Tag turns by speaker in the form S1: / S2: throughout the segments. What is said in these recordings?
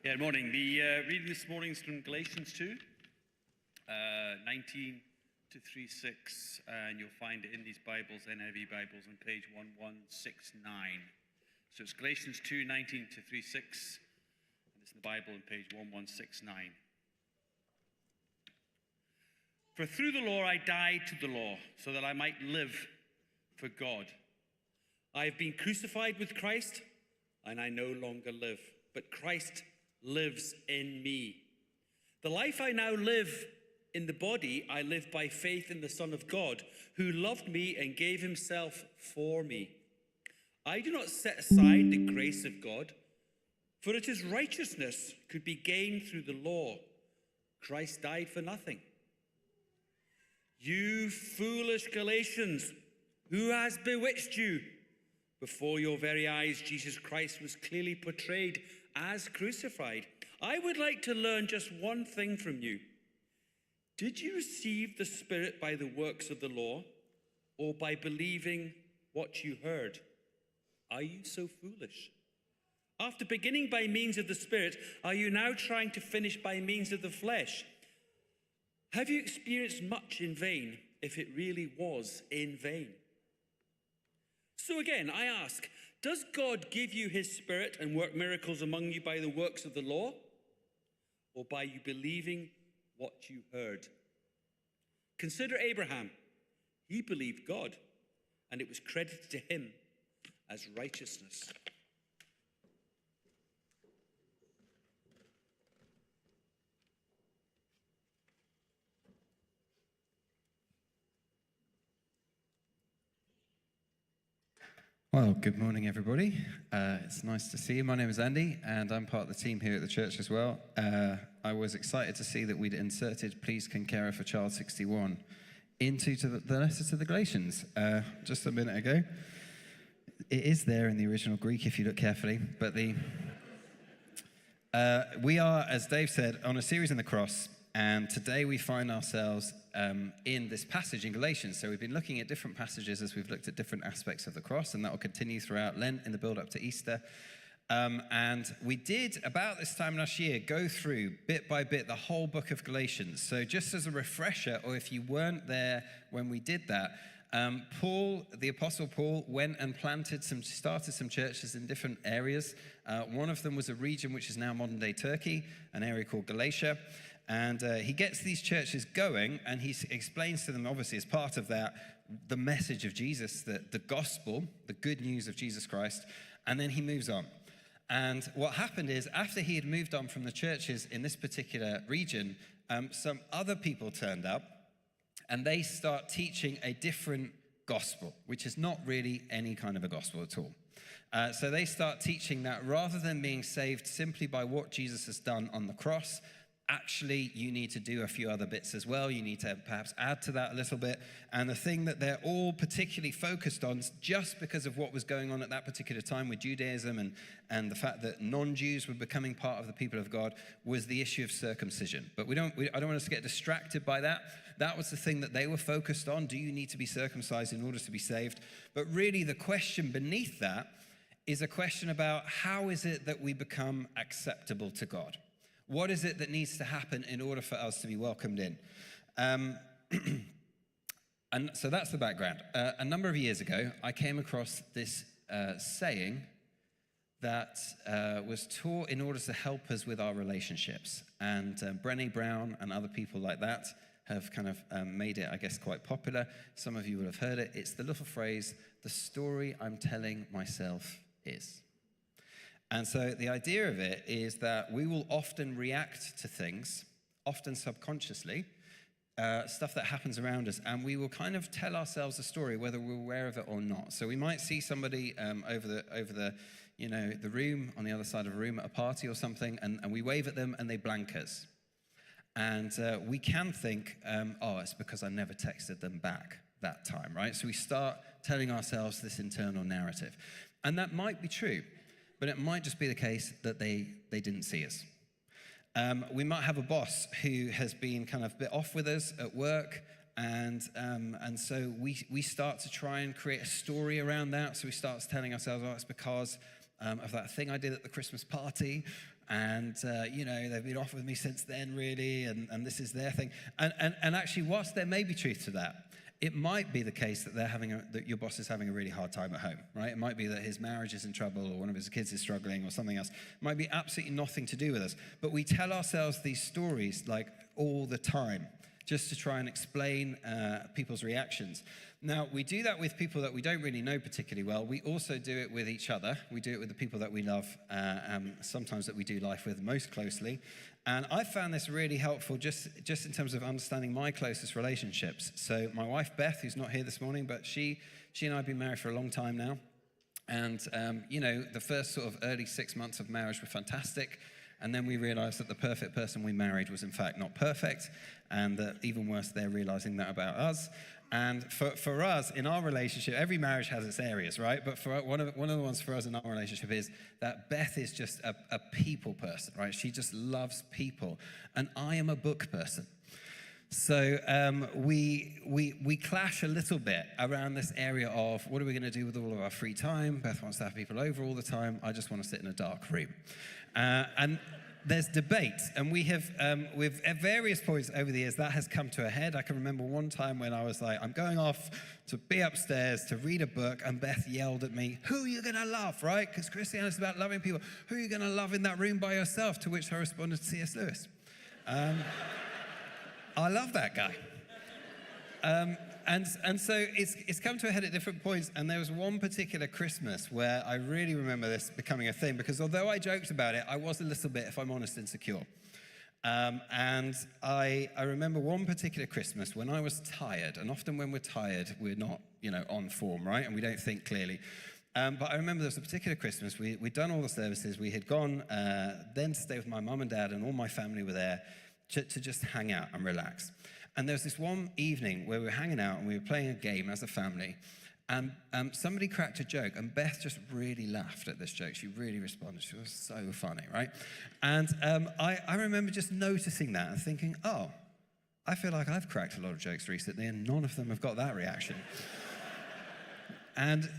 S1: Good morning. The reading this morning is from Galatians 2, 19 to 3:6, and you'll find it in these Bibles, NIV Bibles, on page 1169. So it's Galatians 2, 19 to 3:6, and it's in the Bible on page 1169. For through the law I died to the law, so that I might live for God. I have been crucified with Christ, and I no longer live, but Christ lives in me. The life I now live in the body, I live by faith in the Son of God, who loved me and gave himself for me. I do not set aside the grace of God, for it is righteousness could be gained through the law. Christ died for nothing. You foolish Galatians, who has bewitched you? Before your very eyes, Jesus Christ was clearly portrayed as crucified. I would like to learn just one thing from you. Did you receive the Spirit by the works of the law, or by believing what you heard? Are you so foolish? After beginning by means of the Spirit, are you now trying to finish by means of the flesh? Have you experienced much in vain, if it really was in vain? So again, I ask, does God give you his Spirit and work miracles among you by the works of the law, or by you believing what you heard? Consider Abraham. He believed God, and it was credited to him as righteousness.
S2: Well, good morning, everybody. It's nice to see you. My name is Andy, and I'm part of the team here at the church as well. I was excited to see that we'd inserted Please Can Care for Child 61 into the letter to the Galatians just a minute ago. It is there in the original Greek if you look carefully, but we are, as Dave said, on a series on the cross, and today we find ourselves in this passage in Galatians. So we've been looking at different passages as we've looked at different aspects of the cross, and that will continue throughout Lent in the build-up to Easter. And we did, about this time last year, go through bit by bit the whole book of Galatians. So just as a refresher, or if you weren't there when we did that, Paul, the Apostle Paul, went and started some churches in different areas. One of them was a region which is now modern-day Turkey, an area called Galatia. And he gets these churches going, and he explains to them, obviously, as part of that, the message of Jesus, the gospel, the good news of Jesus Christ, and then he moves on. And what happened is, after he had moved on from the churches in this particular region, some other people turned up, and they start teaching a different gospel, which is not really any kind of a gospel at all. So they start teaching that rather than being saved simply by what Jesus has done on the cross, actually, you need to do a few other bits as well. You need to perhaps add to that a little bit. And the thing that they're all particularly focused on, just because of what was going on at that particular time with Judaism and the fact that non-Jews were becoming part of the people of God, was the issue of circumcision. But I don't want us to get distracted by that. That was the thing that they were focused on. Do you need to be circumcised in order to be saved? But really, the question beneath that is a question about how is it that we become acceptable to God? What is it that needs to happen in order for us to be welcomed in? And so that's the background. A number of years ago, I came across this saying that was taught in order to help us with our relationships. And Brené Brown and other people like that have kind of made it, I guess, quite popular. Some of you will have heard it. It's the little phrase, the story I'm telling myself is. And so the idea of it is that we will often react to things, often subconsciously, stuff that happens around us, and we will kind of tell ourselves a story, whether we're aware of it or not. So we might see somebody over the room, on the other side of a room at a party or something, and we wave at them and they blank us. And we can think, it's because I never texted them back that time, right? So we start telling ourselves this internal narrative. And that might be true. But it might just be the case that they didn't see us. We might have a boss who has been kind of a bit off with us at work, and so we start to try and create a story around that. So we start telling ourselves, it's because of that thing I did at the Christmas party, And, they've been off with me since then, really, and this is their thing. And actually, whilst there may be truth to that, it might be the case that that your boss is having a really hard time at home, right? It might be that his marriage is in trouble, or one of his kids is struggling, or something else. It might be absolutely nothing to do with us. But we tell ourselves these stories, like, all the time, just to try and explain people's reactions. Now, we do that with people that we don't really know particularly well. We also do it with each other. We do it with the people that we love, sometimes that we do life with most closely. And I found this really helpful just in terms of understanding my closest relationships. So my wife, Beth, who's not here this morning, but she and I have been married for a long time now. And, the first sort of early 6 months of marriage were fantastic. And then we realized that the perfect person we married was in fact not perfect, and that even worse, they're realizing that about us. And for us, in our relationship, every marriage has its areas, right? But for one of the ones for us in our relationship is that Beth is just a people person, right? She just loves people, and I am a book person. So we clash a little bit around this area of what are we going to do with all of our free time? Beth wants to have people over all the time. I just want to sit in a dark room. And there's debate, and we have, with at various points over the years, that has come to a head. I can remember one time when I was like, I'm going off to be upstairs to read a book, and Beth yelled at me, who are you going to love, right? Because Christianity is about loving people. Who are you going to love in that room by yourself? To which I responded, C.S. Lewis. I love that guy. And so it's come to a head at different points, and there was one particular Christmas where I really remember this becoming a thing, because although I joked about it, I was a little bit, if I'm honest, insecure. And I remember one particular Christmas when I was tired, and often when we're tired, we're not, on form, right? And we don't think clearly. But I remember there was a particular Christmas, we'd done all the services, we had gone then to stay with my mum and dad, and all my family were there to just hang out and relax. And there was this one evening where we were hanging out and we were playing a game as a family, and somebody cracked a joke, and Beth just really laughed at this joke. She really responded. She was so funny, right? And I remember just noticing that and thinking, oh, I feel like I've cracked a lot of jokes recently and none of them have got that reaction. And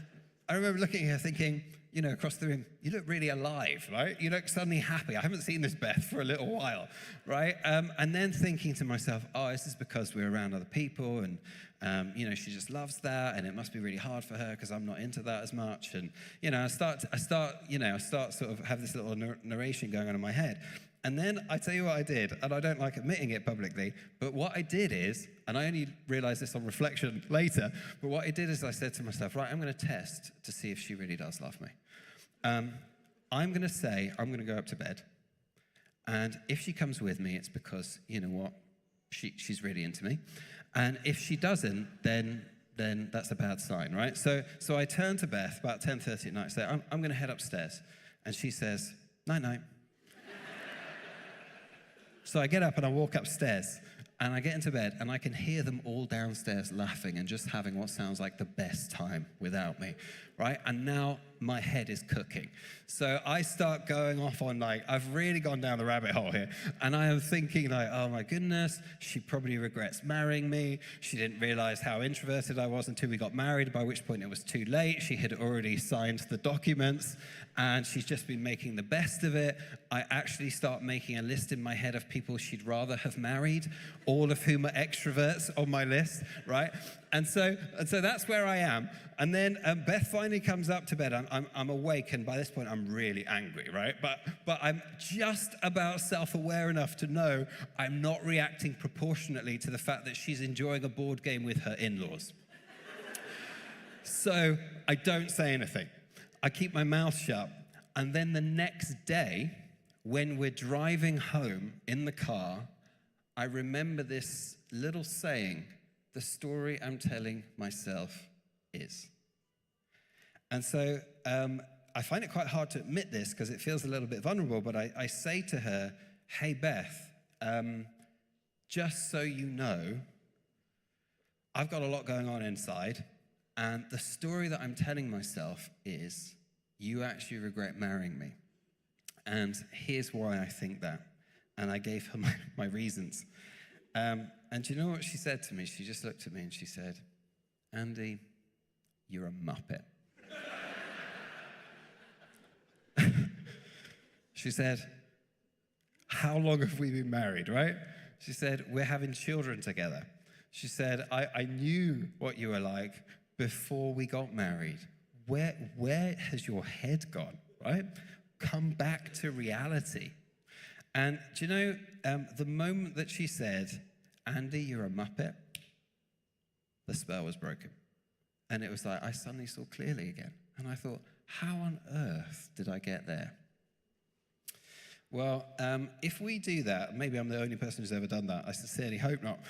S2: I remember looking at her thinking, across the room, you look really alive, right? You look suddenly happy. I haven't seen this Beth for a little while, right? And then thinking to myself, oh, this is because we're around other people, and she just loves that, and it must be really hard for her because I'm not into that as much. And I start sort of have this little narration going on in my head. And then I tell you what I did, and I don't like admitting it publicly, but what I did is, and I only realized this on reflection later, but what I did is I said to myself, right, I'm going to test to see if she really does love me. I'm going to say, I'm going to go up to bed, and if she comes with me, it's because, you know what, she's really into me. And if she doesn't, then that's a bad sign, right? So I turn to Beth about 10:30 at night and say, I'm going to head upstairs. And she says, night-night. So I get up and I walk upstairs, and I get into bed, and I can hear them all downstairs laughing and just having what sounds like the best time without me, right? And now my head is cooking. So I start going off on I've really gone down the rabbit hole here, and I am thinking oh my goodness, she probably regrets marrying me. She didn't realize how introverted I was until we got married, by which point it was too late. She had already signed the documents, and she's just been making the best of it. I actually start making a list in my head of people she'd rather have married, all of whom are extroverts on my list, right? And so that's where I am. And then Beth finally comes up to bed. I'm awake, and by this point I'm really angry, right? But I'm just about self-aware enough to know I'm not reacting proportionately to the fact that she's enjoying a board game with her in-laws. So I don't say anything. I keep my mouth shut. And then the next day, when we're driving home in the car, I remember this little saying, the story I'm telling myself is. And so I find it quite hard to admit this because it feels a little bit vulnerable, but I say to her, hey, Beth, just so you know, I've got a lot going on inside, and the story that I'm telling myself is you actually regret marrying me. And here's why I think that. And I gave her my reasons. And do you know what she said to me? She just looked at me and she said, Andy, you're a muppet. She said, how long have we been married, right? She said, we're having children together. She said, I knew what you were like before we got married. Where has your head gone, right? Come back to reality. And do you know, the moment that she said, Andy, you're a muppet, the spell was broken. And it was like, I suddenly saw clearly again. And I thought, how on earth did I get there? Well, if we do that, maybe I'm the only person who's ever done that. I sincerely hope not.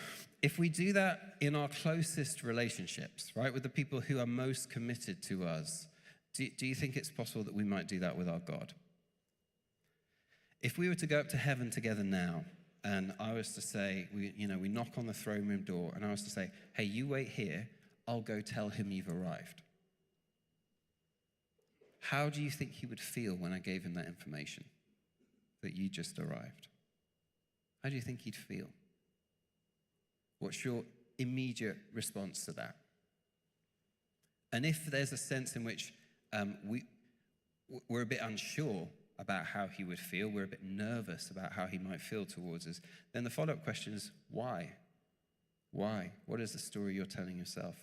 S2: If we do that in our closest relationships, right, with the people who are most committed to us, do you think it's possible that we might do that with our God? If we were to go up to heaven together now, and I was to say, we knock on the throne room door, and I was to say, hey, you wait here, I'll go tell him you've arrived. How do you think he would feel when I gave him that information, that you just arrived? How do you think he'd feel? What's your immediate response to that? And if there's a sense in which we're a bit unsure about how he would feel, we're a bit nervous about how he might feel towards us, then the follow-up question is, why? Why? What is the story you're telling yourself?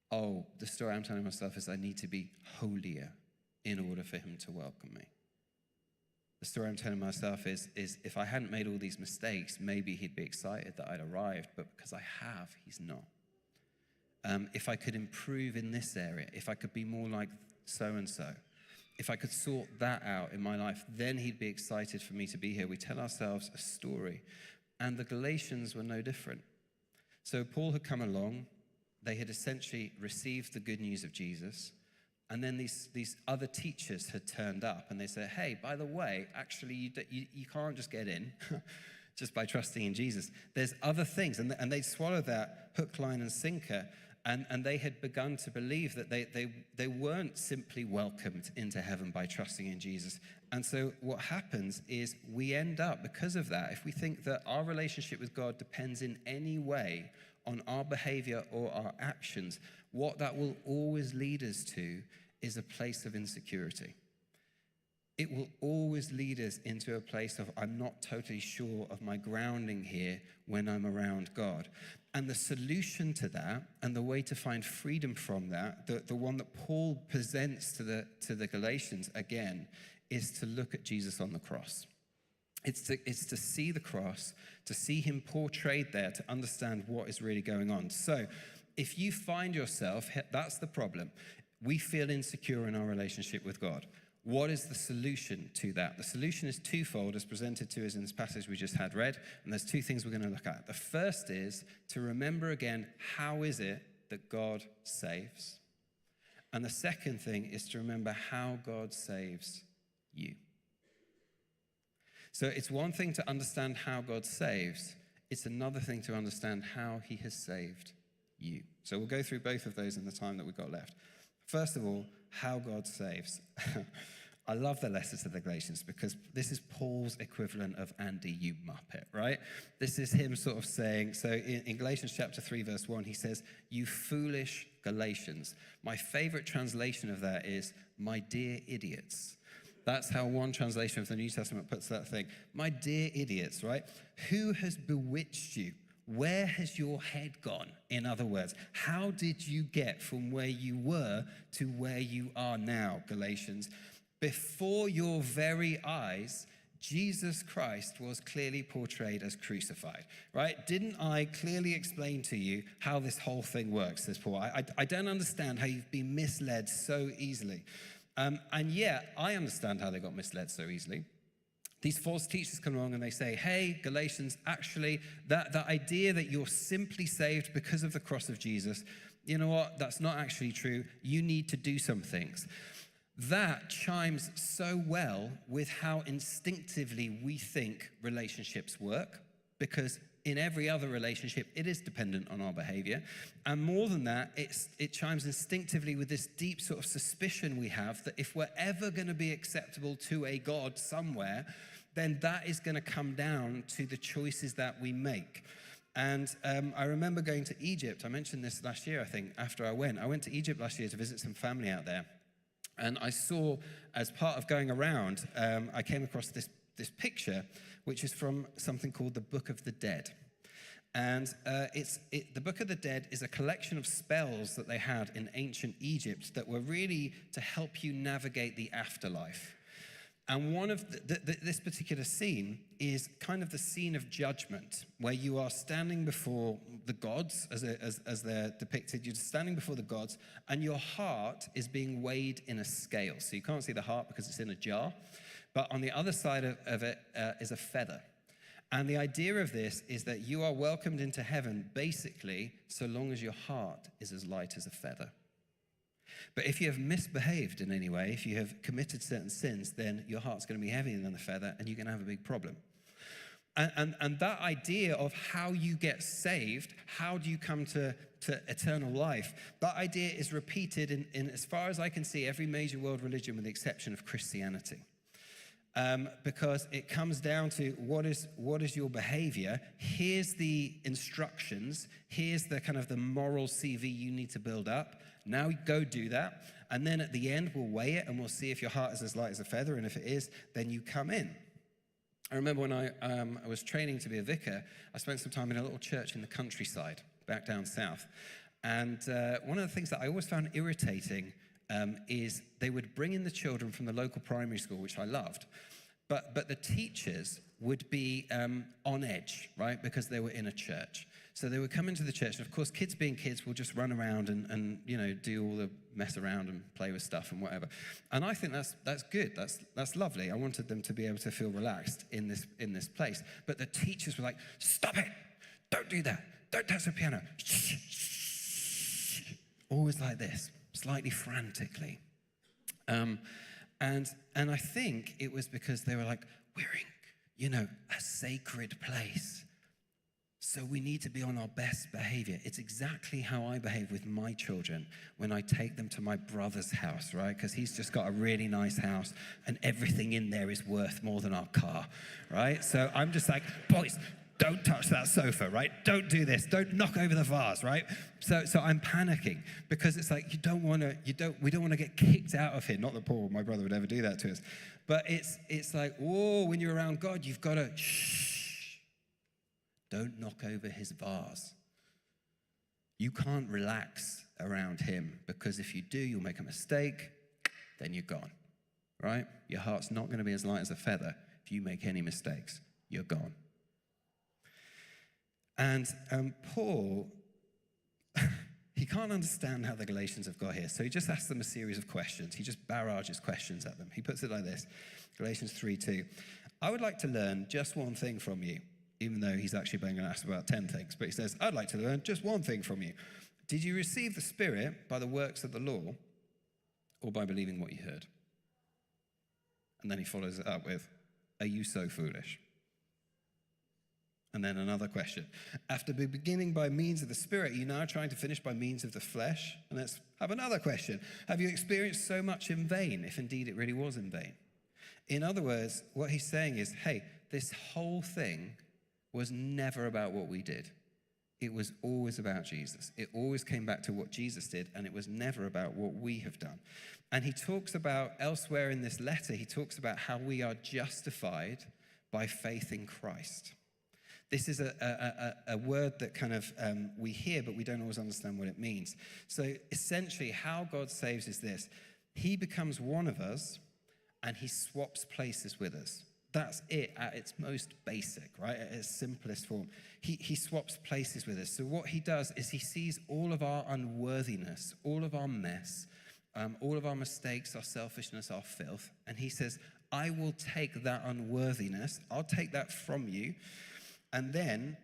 S2: Oh, the story I'm telling myself is I need to be holier in order for him to welcome me. The story I'm telling myself is if I hadn't made all these mistakes, maybe he'd be excited that I'd arrived, but because I have, he's not. If I could improve in this area, if I could be more like so-and-so, if I could sort that out in my life, then he'd be excited for me to be here. We tell ourselves a story. And the Galatians were no different. So Paul had come along. They had essentially received the good news of Jesus. And then these other teachers had turned up and they said, hey, by the way, actually, you can't just get in just by trusting in Jesus. There's other things. And they swallowed that hook, line, and sinker. And they had begun to believe that they weren't simply welcomed into heaven by trusting in Jesus. And so what happens is we end up, because of that, if we think that our relationship with God depends in any way on our behavior or our actions, what that will always lead us to is a place of insecurity. It will always lead us into a place of, I'm not totally sure of my grounding here when I'm around God. And the solution to that, and the way to find freedom from that, the one that Paul presents to the Galatians again, is to look at Jesus on the cross. It's to see the cross, to see him portrayed there, to understand what is really going on. So if you find yourself, that's the problem. We feel insecure in our relationship with God. What is the solution to that? The solution is twofold, as presented to us in this passage we just had read, and there's two things we're going to look at. The first is to remember again, how is it that God saves? And the second thing is to remember how God saves you. So it's one thing to understand how God saves. It's another thing to understand how he has saved you. So we'll go through both of those in the time that we've got left. First of all, how God saves. I love the letter to the Galatians because this is Paul's equivalent of Andy, you muppet, right? This is him sort of saying, so in Galatians chapter 3, verse 1, he says, you foolish Galatians. My favorite translation of that is, my dear idiots. That's how one translation of the New Testament puts that thing. My dear idiots, right? Who has bewitched you? Where has your head gone? In other words, how did you get from where you were to where you are now, Galatians? Before your very eyes, Jesus Christ was clearly portrayed as crucified, right? Didn't I clearly explain to you how this whole thing works, says Paul? I don't understand how you've been misled so easily. And yet, I understand how they got misled so easily. These false teachers come along and they say, hey, Galatians, actually, that idea that you're simply saved because of the cross of Jesus, you know what? That's not actually true. You need to do some things. That chimes so well with how instinctively we think relationships work, because in every other relationship, it is dependent on our behavior. And more than that, it chimes instinctively with this deep sort of suspicion we have that if we're ever going to be acceptable to a God somewhere, then that is going to come down to the choices that we make. And I remember going to Egypt. I mentioned this last year, I think, after I went to Egypt last year to visit some family out there. And I saw, as part of going around, I came across this this picture, which is from something called the Book of the Dead. And the Book of the Dead is a collection of spells that they had in ancient Egypt that were really to help you navigate the afterlife. And one of this particular scene is kind of the scene of judgment, where you are standing before the gods, as they're depicted. You're standing before the gods, and your heart is being weighed in a scale. So you can't see the heart because it's in a jar, but on the other side of it is a feather. And the idea of this is that you are welcomed into heaven, basically, so long as your heart is as light as a feather. But if you have misbehaved in any way, if you have committed certain sins, then your heart's going to be heavier than the feather, and you're going to have a big problem. And that idea of how you get saved, how do you come to eternal life, that idea is repeated in, as far as I can see, every major world religion with the exception of Christianity. Because it comes down to what is your behavior. Here's the instructions. Here's the kind of the moral CV you need to build up. Now go do that. And then at the end, we'll weigh it and we'll see if your heart is as light as a feather. And if it is, then you come in. I remember when I was training to be a vicar, I spent some time in a little church in the countryside, back down south. And one of the things that I always found irritating is they would bring in the children from the local primary school, which I loved, but the teachers would be on edge, right, because they were in a church. So they would come into the church, and of course, kids being kids will just run around and do all the mess around and play with stuff and whatever. And I think that's good. That's lovely. I wanted them to be able to feel relaxed in this place. But the teachers were like, "Stop it! Don't do that! Don't touch the piano!" Always like this, slightly frantically. And I think it was because they were like, we're in, a sacred place. So we need to be on our best behavior. It's exactly how I behave with my children when I take them to my brother's house, right? Because he's just got a really nice house and everything in there is worth more than our car, right? So I'm just like, boys, don't touch that sofa, right? Don't do this. Don't knock over the vase, right? So I'm panicking because it's like we don't want to get kicked out of here. Not that my brother would ever do that to us, but it's like, whoa, when you're around God, you've got to shh. Don't knock over his vase. You can't relax around him because if you do, you'll make a mistake, then you're gone, right? Your heart's not going to be as light as a feather. If you make any mistakes, you're gone. And Paul, he can't understand how the Galatians have got here. So he just asks them a series of questions. He just barrages questions at them. He puts it like this, Galatians 3:2. I would like to learn just one thing from you, even though he's actually going to ask about 10 things. But he says, I'd like to learn just one thing from you. Did you receive the Spirit by the works of the law or by believing what you heard? And then he follows it up with, are you so foolish? And then another question. After beginning by means of the Spirit, are you now trying to finish by means of the flesh? And let's have another question. Have you experienced so much in vain, if indeed it really was in vain? In other words, what he's saying is, hey, this whole thing was never about what we did. It was always about Jesus. It always came back to what Jesus did, and it was never about what we have done. And he talks about, elsewhere in this letter, he talks about how we are justified by faith in Christ. This is a word that kind of we hear, but we don't always understand what it means. So essentially, how God saves is this. He becomes one of us, and he swaps places with us. That's it at its most basic, right? At its simplest form. He swaps places with us. So what he does is he sees all of our unworthiness, all of our mess, all of our mistakes, our selfishness, our filth, and he says, I will take that unworthiness, I'll take that from you, and then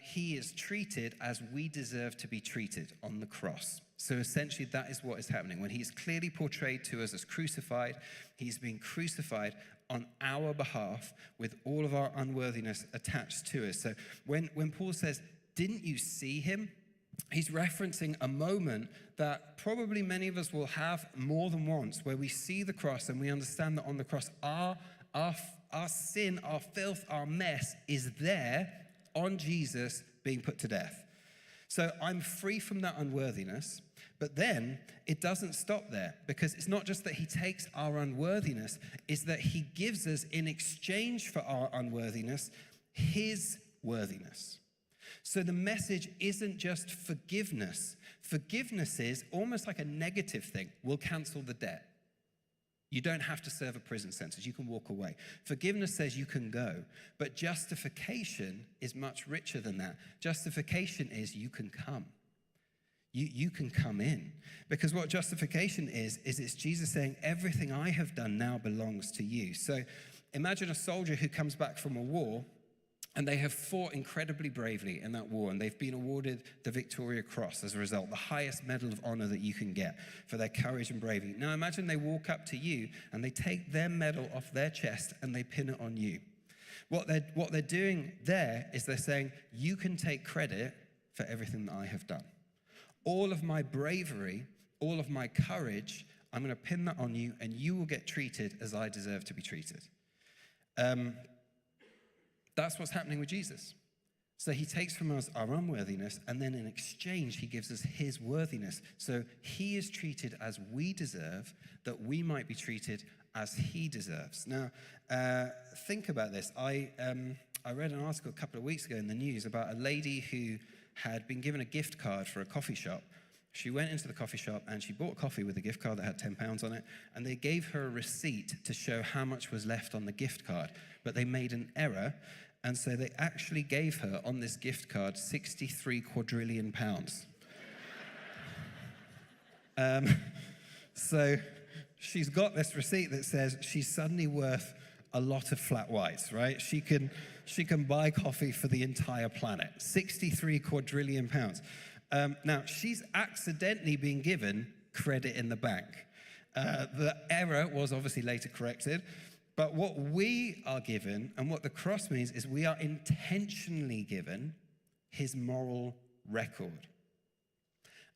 S2: he is treated as we deserve to be treated on the cross. So essentially that is what is happening. When he's clearly portrayed to us as crucified, he's being crucified on our behalf with all of our unworthiness attached to us. So when Paul says, didn't you see him? He's referencing a moment that probably many of us will have more than once, where we see the cross and we understand that on the cross our sin, our filth, our mess is there on Jesus being put to death. So I'm free from that unworthiness, But then it doesn't stop there, because it's not just that he takes our unworthiness, it's that he gives us, in exchange for our unworthiness, his worthiness. So the message isn't just forgiveness. Forgiveness is almost like a negative thing. We'll cancel the debt. You don't have to serve a prison sentence. You can walk away. Forgiveness says you can go. But justification is much richer than that. Justification is you can come. You can come in. Because what justification is it's Jesus saying, everything I have done now belongs to you. So imagine a soldier who comes back from a war, and they have fought incredibly bravely in that war, and they've been awarded the Victoria Cross as a result, the highest medal of honor that you can get for their courage and bravery. Now imagine they walk up to you and they take their medal off their chest and they pin it on you. What they're doing there is they're saying, you can take credit for everything that I have done. All of my bravery, all of my courage, I'm going to pin that on you, and you will get treated as I deserve to be treated. That's what's happening with Jesus. So he takes from us our unworthiness, and then in exchange, he gives us his worthiness. So he is treated as we deserve, that we might be treated as he deserves. Now, think about this. I read an article a couple of weeks ago in the news about a lady who had been given a gift card for a coffee shop. She went into the coffee shop and she bought coffee with a gift card that had £10 on it, and they gave her a receipt to show how much was left on the gift card. But they made an error, and so they actually gave her on this gift card 63 quadrillion pounds. So she's got this receipt that says she's suddenly worth a lot of flat whites, right? She can buy coffee for the entire planet. 63 quadrillion pounds. Now, she's accidentally been given credit in the bank. The error was obviously later corrected, but what we are given, and what the cross means, is we are intentionally given his moral record.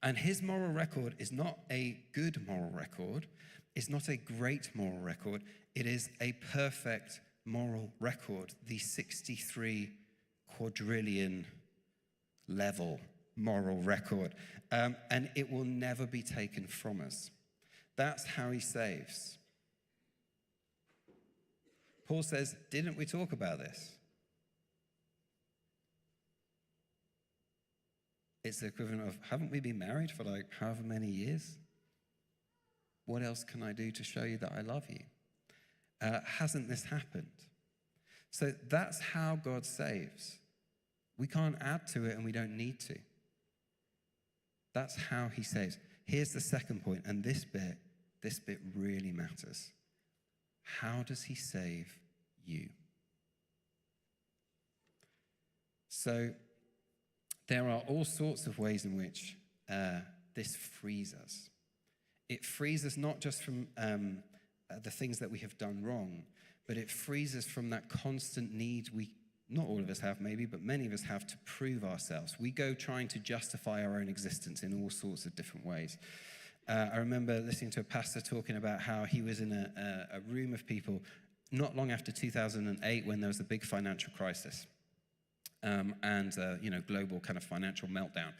S2: And his moral record is not a good moral record. It's not a great moral record. It is a perfect moral record, the 63 quadrillion level moral record. And it will never be taken from us. That's how he saves. Paul says, didn't we talk about this? It's the equivalent of, haven't we been married for like however many years? What else can I do to show you that I love you? Hasn't this happened? So that's how God saves. We can't add to it, and we don't need to. That's how he saves. Here's the second point, and this bit really matters. How does he save you? So there are all sorts of ways in which this frees us. It frees us not just from the things that we have done wrong, but it frees us from that constant need not all of us have maybe, but many of us have, to prove ourselves. We go trying to justify our own existence in all sorts of different ways. I remember listening to a pastor talking about how he was in a room of people not long after 2008, when there was a big financial crisis and global kind of financial meltdown.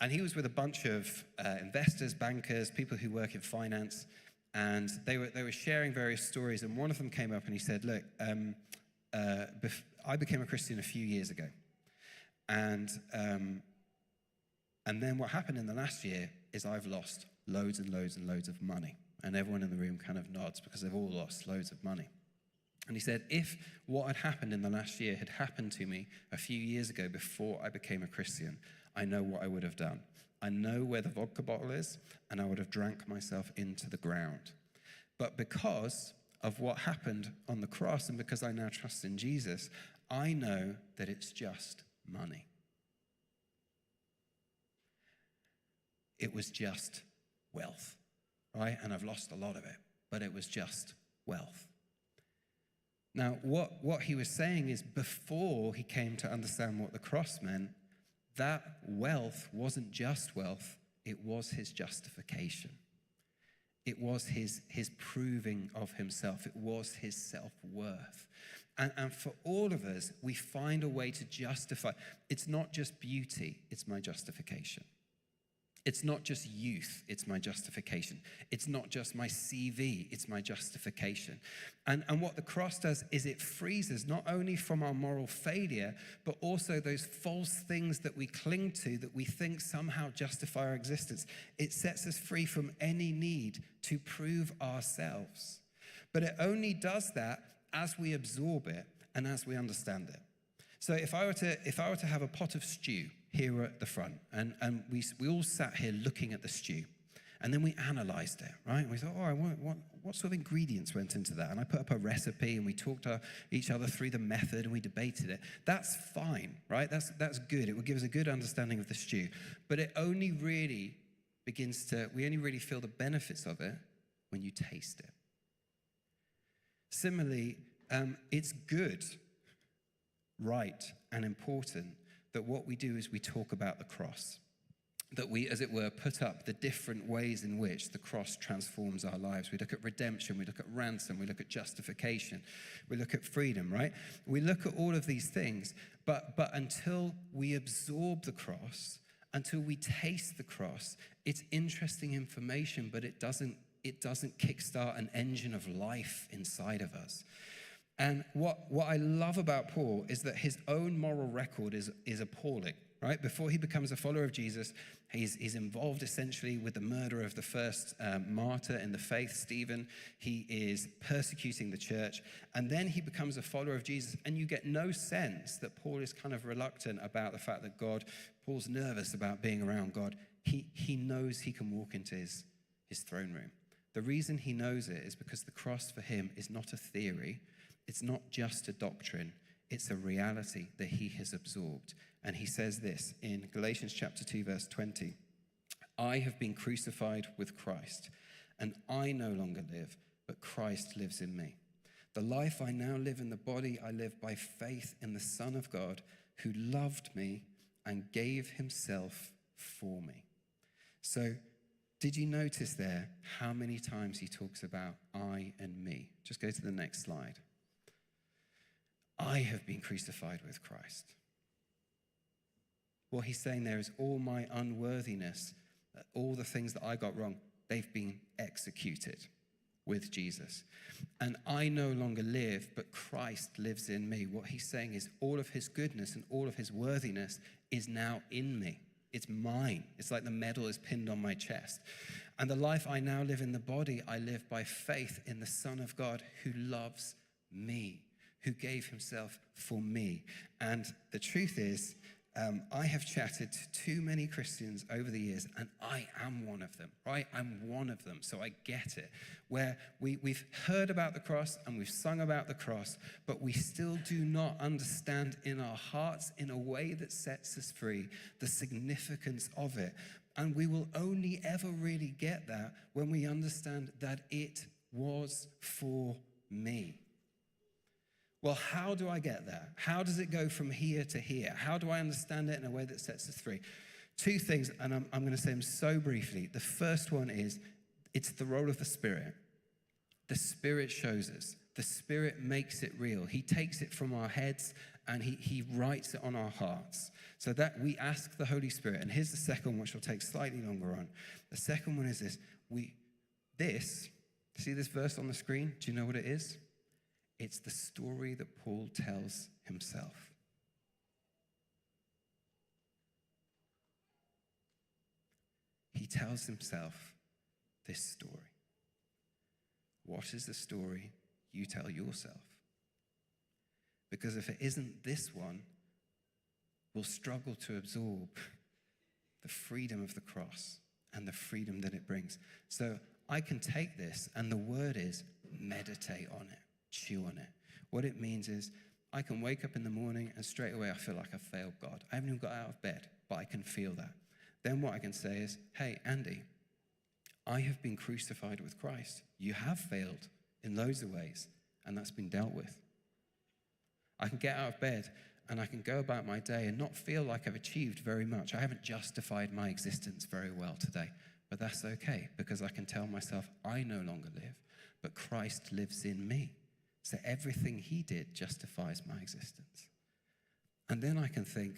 S2: And he was with a bunch of investors, bankers, people who work in finance, and they were sharing various stories. And one of them came up and he said, look, I became a Christian a few years ago. And then what happened in the last year is I've lost loads and loads and loads of money. And everyone in the room kind of nods, because they've all lost loads of money. And he said, if what had happened in the last year had happened to me a few years ago before I became a Christian, I know what I would have done. I know where the vodka bottle is, and I would have drank myself into the ground. But because of what happened on the cross, and because I now trust in Jesus, I know that it's just money. It was just wealth, right? And I've lost a lot of it, but it was just wealth. Now, what he was saying is, before he came to understand what the cross meant, that wealth wasn't just wealth, it was his justification. It was his proving of himself. It was his self-worth. And for all of us, we find a way to justify. It's not just beauty, it's my justification. It's not just youth, it's my justification. It's not just my CV, it's my justification. And what the cross does is it frees us not only from our moral failure, but also those false things that we cling to that we think somehow justify our existence. It sets us free from any need to prove ourselves. But it only does that as we absorb it and as we understand it. So if I were to have a pot of stew here at the front, and we all sat here looking at the stew, and then we analyzed it, right? And we thought, all right, what sort of ingredients went into that? And I put up a recipe, and we talked to each other through the method, and we debated it. That's fine, right? That's good. It would give us a good understanding of the stew. But it only really we only really feel the benefits of it when you taste it. Similarly, it's good, right, and important that what we do is we talk about the cross. That we, as it were, put up the different ways in which the cross transforms our lives. We look at redemption, we look at ransom, we look at justification, we look at freedom, right? We look at all of these things, but until we absorb the cross, until we taste the cross, it's interesting information, but it doesn't kickstart an engine of life inside of us. And what I love about Paul is that his own moral record is appalling, right? Before he becomes a follower of Jesus, he's involved essentially with the murder of the first martyr in the faith, Stephen. He is persecuting the church. And then he becomes a follower of Jesus. And you get no sense that Paul is kind of reluctant about the fact that Paul's nervous about being around God. He knows he can walk into his throne room. The reason he knows it is because the cross for him is not a theory. It's not just a doctrine, it's a reality that he has absorbed. And he says this in Galatians chapter 2, verse 20. I have been crucified with Christ, and I no longer live, but Christ lives in me. The life I now live in the body, I live by faith in the Son of God, who loved me and gave himself for me. So, did you notice there how many times he talks about I and me? Just go to the next slide. I have been crucified with Christ. What he's saying there is all my unworthiness, all the things that I got wrong, they've been executed with Jesus. And I no longer live, but Christ lives in me. What he's saying is all of his goodness and all of his worthiness is now in me. It's mine. It's like the medal is pinned on my chest. And the life I now live in the body, I live by faith in the Son of God who loves me, who gave himself for me. And the truth is, I have chatted to too many Christians over the years, and I am one of them, right? I'm one of them, so I get it. Where we've heard about the cross and we've sung about the cross, but we still do not understand in our hearts, in a way that sets us free, the significance of it. And we will only ever really get that when we understand that it was for me. Well, how do I get there? How does it go from here to here? How do I understand it in a way that sets us free? Two things, and I'm going to say them so briefly. The first one is, it's the role of the Spirit. The Spirit shows us. The Spirit makes it real. He takes it from our heads and he writes it on our hearts. So that we ask the Holy Spirit. And here's the second one, which will take slightly longer on. The second one is this. See this verse on the screen? Do you know what it is? It's the story that Paul tells himself. He tells himself this story. What is the story you tell yourself? Because if it isn't this one, we'll struggle to absorb the freedom of the cross and the freedom that it brings. So I can take this, and the word is meditate on it. Chew on it. What it means is I can wake up in the morning and straight away I feel like I failed God. I haven't even got out of bed, but I can feel that. Then what I can say is, hey, Andy, I have been crucified with Christ. You have failed in loads of ways, and that's been dealt with. I can get out of bed and I can go about my day and not feel like I've achieved very much. I haven't justified my existence very well today, but that's okay because I can tell myself I no longer live, but Christ lives in me. So everything he did justifies my existence. And then I can think,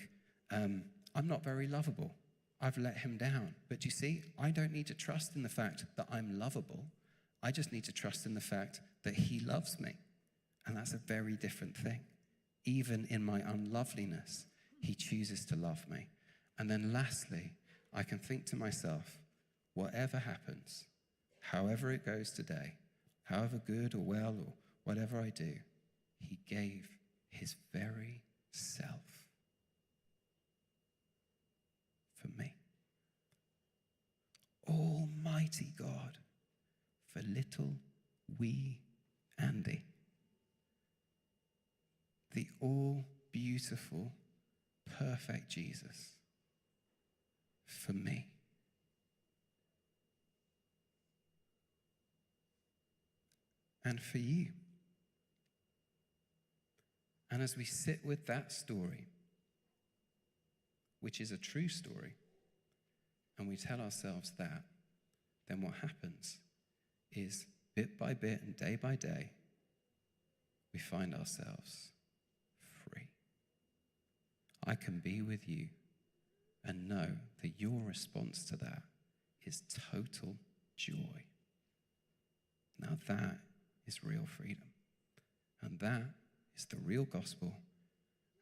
S2: I'm not very lovable. I've let him down. But you see, I don't need to trust in the fact that I'm lovable. I just need to trust in the fact that he loves me. And that's a very different thing. Even in my unloveliness, he chooses to love me. And then lastly, I can think to myself, whatever happens, however it goes today, however good or well or whatever I do, he gave his very self for me. Almighty God, for little wee Andy. The all-beautiful, perfect Jesus for me. And for you. And as we sit with that story, which is a true story, and we tell ourselves that, then what happens is bit by bit and day by day, we find ourselves free. I can be with you and know that your response to that is total joy. Now that is real freedom. And that is the real gospel.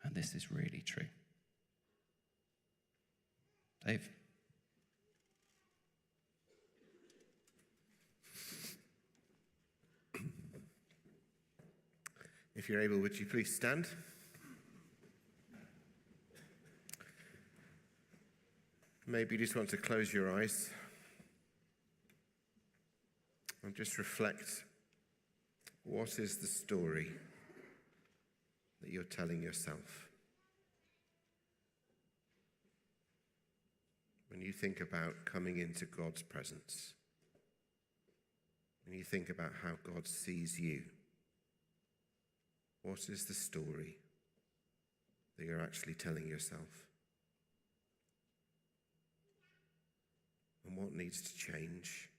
S2: And this is really true. Dave.
S3: If you're able, would you please stand? Maybe you just want to close your eyes and just reflect. What is the story that you're telling yourself? When you think about coming into God's presence, when you think about how God sees you, what is the story that you're actually telling yourself? And what needs to change?